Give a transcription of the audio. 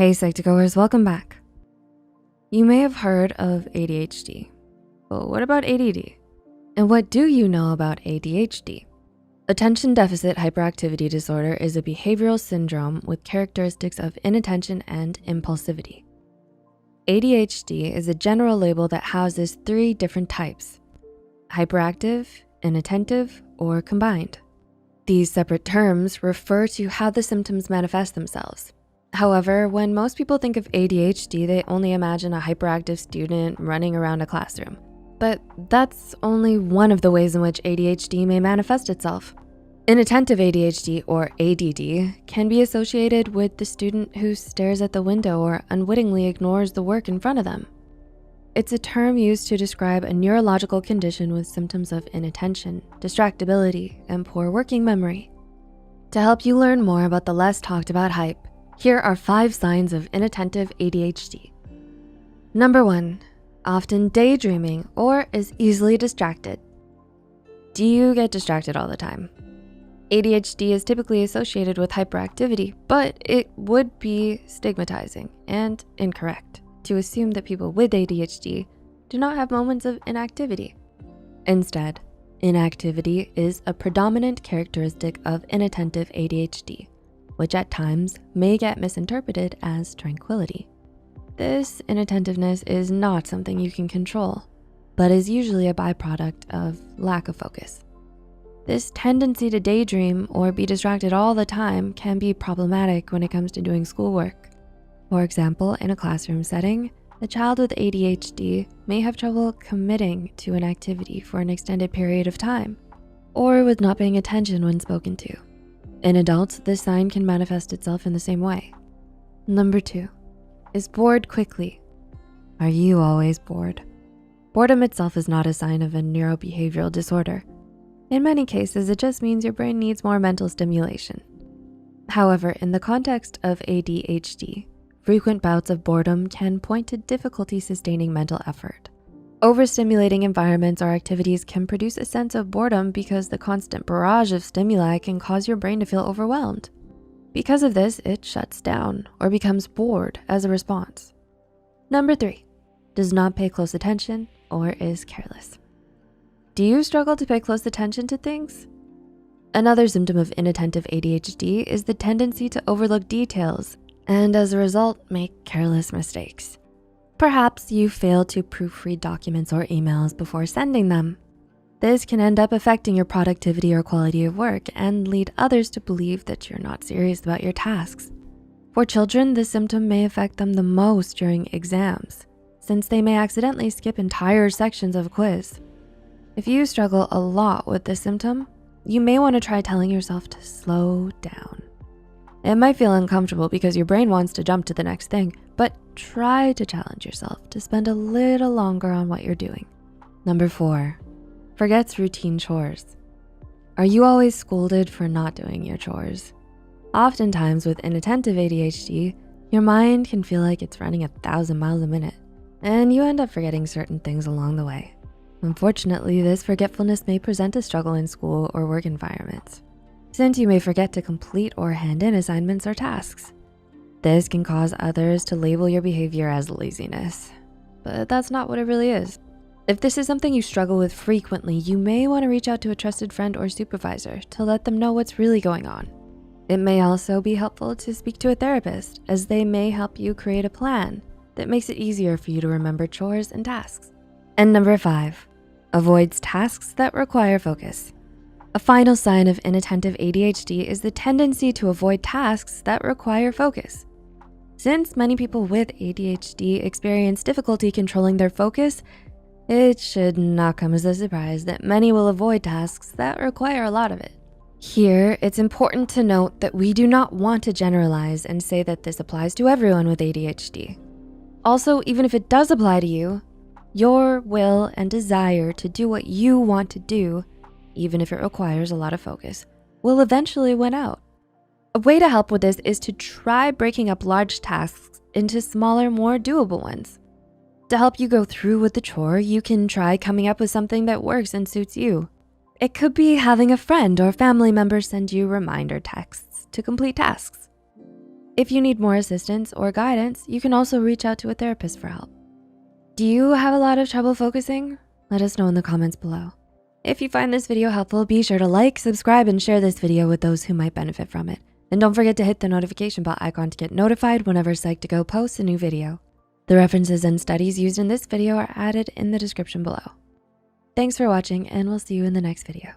Hey Psych2Goers, welcome back. You may have heard of ADHD, but what about ADD? And what do you know about ADHD? Attention Deficit Hyperactivity Disorder is a behavioral syndrome with characteristics of inattention and impulsivity. ADHD is a general label that houses 3 different types: hyperactive, inattentive, or combined. These separate terms refer to how the symptoms manifest themselves. However, when most people think of ADHD, they only imagine a hyperactive student running around a classroom. But that's only one of the ways in which ADHD may manifest itself. Inattentive ADHD, or ADD, can be associated with the student who stares at the window or unwittingly ignores the work in front of them. It's a term used to describe a neurological condition with symptoms of inattention, distractibility, and poor working memory. To help you learn more about the less talked about hype, here are 5 signs of inattentive ADHD. Number 1, often daydreaming or is easily distracted. Do you get distracted all the time? ADHD is typically associated with hyperactivity, but it would be stigmatizing and incorrect to assume that people with ADHD do not have moments of inactivity. Instead, inactivity is a predominant characteristic of inattentive ADHD, which at times may get misinterpreted as tranquility. This inattentiveness is not something you can control, but is usually a byproduct of lack of focus. This tendency to daydream or be distracted all the time can be problematic when it comes to doing schoolwork. For example, in a classroom setting, a child with ADHD may have trouble committing to an activity for an extended period of time, or with not paying attention when spoken to. In adults, this sign can manifest itself in the same way. Number 2, is bored quickly. Are you always bored? Boredom itself is not a sign of a neurobehavioral disorder. In many cases, it just means your brain needs more mental stimulation. However, in the context of ADHD, frequent bouts of boredom can point to difficulty sustaining mental effort. Overstimulating environments or activities can produce a sense of boredom because the constant barrage of stimuli can cause your brain to feel overwhelmed. Because of this, it shuts down or becomes bored as a response. Number 3, does not pay close attention or is careless. Do you struggle to pay close attention to things? Another symptom of inattentive ADHD is the tendency to overlook details and as a result, make careless mistakes. Perhaps you fail to proofread documents or emails before sending them. This can end up affecting your productivity or quality of work and lead others to believe that you're not serious about your tasks. For children, this symptom may affect them the most during exams, since they may accidentally skip entire sections of a quiz. If you struggle a lot with this symptom, you may want to try telling yourself to slow down. It might feel uncomfortable because your brain wants to jump to the next thing, but try to challenge yourself to spend a little longer on what you're doing. Number 4, forgets routine chores. Are you always scolded for not doing your chores? Oftentimes with inattentive ADHD, your mind can feel like it's running 1,000 miles a minute, and you end up forgetting certain things along the way. Unfortunately, this forgetfulness may present a struggle in school or work environments, since you may forget to complete or hand in assignments or tasks. This can cause others to label your behavior as laziness, but that's not what it really is. If this is something you struggle with frequently, you may want to reach out to a trusted friend or supervisor to let them know what's really going on. It may also be helpful to speak to a therapist, as they may help you create a plan that makes it easier for you to remember chores and tasks. And number 5, avoids tasks that require focus. A final sign of inattentive ADHD is the tendency to avoid tasks that require focus. Since many people with ADHD experience difficulty controlling their focus, it should not come as a surprise that many will avoid tasks that require a lot of it. Here, it's important to note that we do not want to generalize and say that this applies to everyone with ADHD. Also, even if it does apply to you, your will and desire to do what you want to do, even if it requires a lot of focus, will eventually win out. A way to help with this is to try breaking up large tasks into smaller, more doable ones. To help you go through with the chore, you can try coming up with something that works and suits you. It could be having a friend or family member send you reminder texts to complete tasks. If you need more assistance or guidance, you can also reach out to a therapist for help. Do you have a lot of trouble focusing? Let us know in the comments below. If you find this video helpful, be sure to like, subscribe, and share this video with those who might benefit from it. And don't forget to hit the notification bell icon to get notified whenever Psych2Go posts a new video. The references and studies used in this video are added in the description below. Thanks for watching, and we'll see you in the next video.